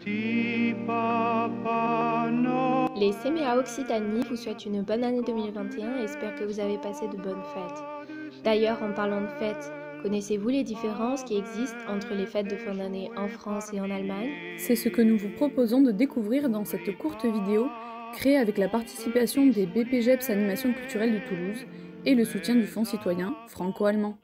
Les CMA Occitanie vous souhaitent une bonne année 2021 et espèrent que vous avez passé de bonnes fêtes. D'ailleurs, en parlant de fêtes, connaissez-vous les différences qui existent entre les fêtes de fin d'année en France et en Allemagne? C'est ce que nous vous proposons de découvrir dans cette courte vidéo créée avec la participation des BPGEPS Animation Culturelle de Toulouse et le soutien du Fonds citoyen franco-allemand.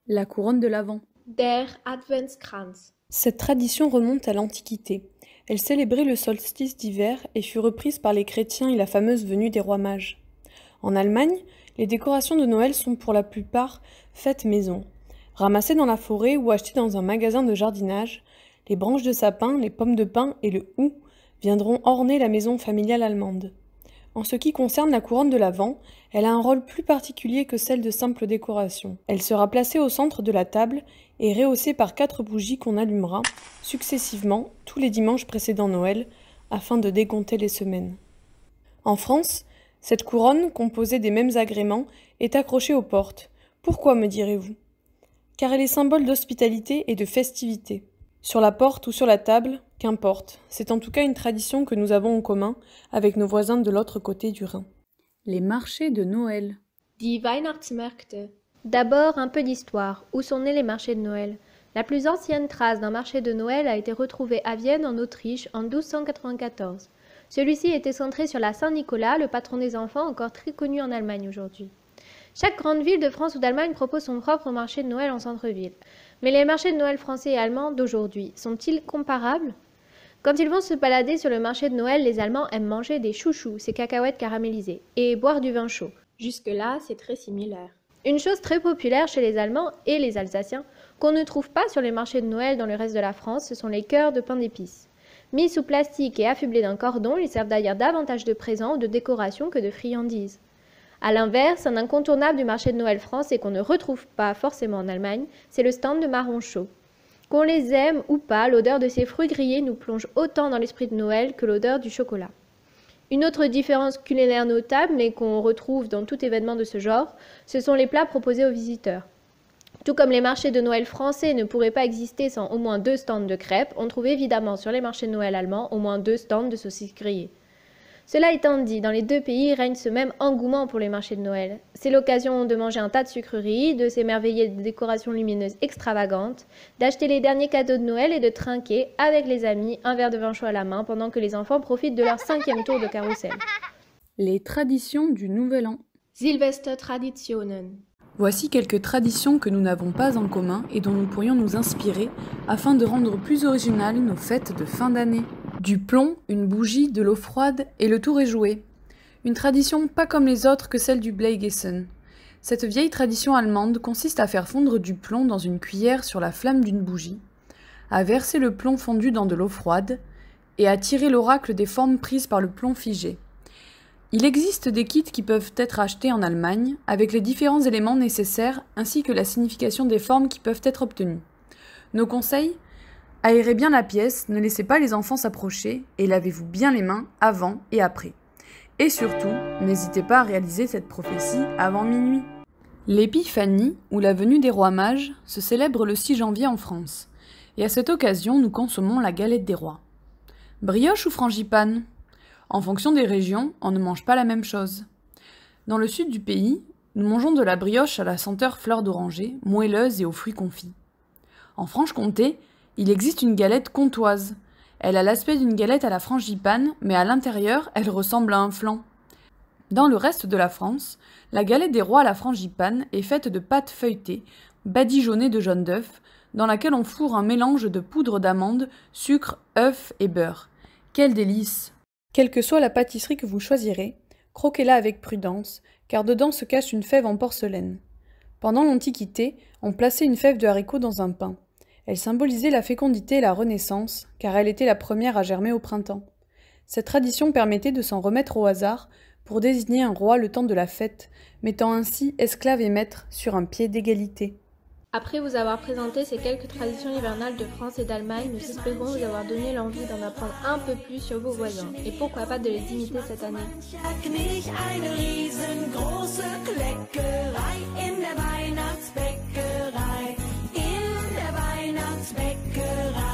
La couronne de l'Avent. Der Adventskranz. Cette tradition remonte à l'Antiquité. Elle célébrait le solstice d'hiver et fut reprise par les chrétiens et la fameuse venue des rois mages. En Allemagne, les décorations de Noël sont pour la plupart faites maison. Ramassées dans la forêt ou achetées dans un magasin de jardinage, les branches de sapin, les pommes de pin et le hou viendront orner la maison familiale allemande. En ce qui concerne la couronne de l'Avent, elle a un rôle plus particulier que celle de simple décoration. Elle sera placée au centre de la table et rehaussée par 4 bougies qu'on allumera successivement tous les dimanches précédant Noël afin de décompter les semaines. En France, cette couronne, composée des mêmes agréments, est accrochée aux portes. Pourquoi, me direz-vous? Car elle est symbole d'hospitalité et de festivité. Sur la porte ou sur la table, qu'importe, c'est en tout cas une tradition que nous avons en commun avec nos voisins de l'autre côté du Rhin. Les marchés de Noël. Die Weihnachtsmärkte. D'abord, un peu d'histoire. Où sont nés les marchés de Noël? La plus ancienne trace d'un marché de Noël a été retrouvée à Vienne, en Autriche, en 1294. Celui-ci était centré sur la Saint-Nicolas, le patron des enfants, encore très connu en Allemagne aujourd'hui. Chaque grande ville de France ou d'Allemagne propose son propre marché de Noël en centre-ville. Mais les marchés de Noël français et allemands d'aujourd'hui sont-ils comparables? Quand ils vont se balader sur le marché de Noël, les Allemands aiment manger des chouchous, ces cacahuètes caramélisées, et boire du vin chaud. Jusque-là, c'est très similaire. Une chose très populaire chez les Allemands et les Alsaciens, qu'on ne trouve pas sur les marchés de Noël dans le reste de la France, ce sont les cœurs de pain d'épices. Mis sous plastique et affublés d'un cordon, ils servent d'ailleurs davantage de présents ou de décorations que de friandises. A l'inverse, un incontournable du marché de Noël français qu'on ne retrouve pas forcément en Allemagne, c'est le stand de marrons chauds. Qu'on les aime ou pas, l'odeur de ces fruits grillés nous plonge autant dans l'esprit de Noël que l'odeur du chocolat. Une autre différence culinaire notable, mais qu'on retrouve dans tout événement de ce genre, ce sont les plats proposés aux visiteurs. Tout comme les marchés de Noël français ne pourraient pas exister sans au moins 2 stands de crêpes, on trouve évidemment sur les marchés de Noël allemands au moins 2 stands de saucisses grillées. Cela étant dit, dans les 2 pays règne ce même engouement pour les marchés de Noël. C'est l'occasion de manger un tas de sucreries, de s'émerveiller de décorations lumineuses extravagantes, d'acheter les derniers cadeaux de Noël et de trinquer, avec les amis, un verre de vin chaud à la main pendant que les enfants profitent de leur 5e tour de carrousel. Les traditions du Nouvel An. Silvestertraditionen. Voici quelques traditions que nous n'avons pas en commun et dont nous pourrions nous inspirer afin de rendre plus originales nos fêtes de fin d'année. Du plomb, une bougie, de l'eau froide et le tour est joué. Une tradition pas comme les autres que celle du Bleigessen. Cette vieille tradition allemande consiste à faire fondre du plomb dans une cuillère sur la flamme d'une bougie, à verser le plomb fondu dans de l'eau froide et à tirer l'oracle des formes prises par le plomb figé. Il existe des kits qui peuvent être achetés en Allemagne avec les différents éléments nécessaires ainsi que la signification des formes qui peuvent être obtenues. Nos conseils ? Aérez bien la pièce, ne laissez pas les enfants s'approcher et lavez-vous bien les mains avant et après. Et surtout, n'hésitez pas à réaliser cette prophétie avant minuit. L'épiphanie, ou la venue des rois mages, se célèbre le 6 janvier en France. Et à cette occasion, nous consommons la galette des rois. Brioche ou frangipane ? En fonction des régions, on ne mange pas la même chose. Dans le sud du pays, nous mangeons de la brioche à la senteur fleur d'oranger, moelleuse et aux fruits confits. En Franche-Comté, il existe une galette comtoise. Elle a l'aspect d'une galette à la frangipane, mais à l'intérieur, elle ressemble à un flan. Dans le reste de la France, la galette des rois à la frangipane est faite de pâte feuilletée, badigeonnée de jaune d'œuf, dans laquelle on fourre un mélange de poudre d'amande, sucre, œuf et beurre. Quel délice! Quelle que soit la pâtisserie que vous choisirez, croquez-la avec prudence, car dedans se cache une fève en porcelaine. Pendant l'Antiquité, on plaçait une fève de haricot dans un pain. Elle symbolisait la fécondité et la renaissance, car elle était la première à germer au printemps. Cette tradition permettait de s'en remettre au hasard pour désigner un roi le temps de la fête, mettant ainsi esclaves et maîtres sur un pied d'égalité. Après vous avoir présenté ces quelques traditions hivernales de France et d'Allemagne, nous espérons vous avoir donné l'envie d'en apprendre un peu plus sur vos voisins et pourquoi pas de les imiter cette année. Weihnachtsbäckerei.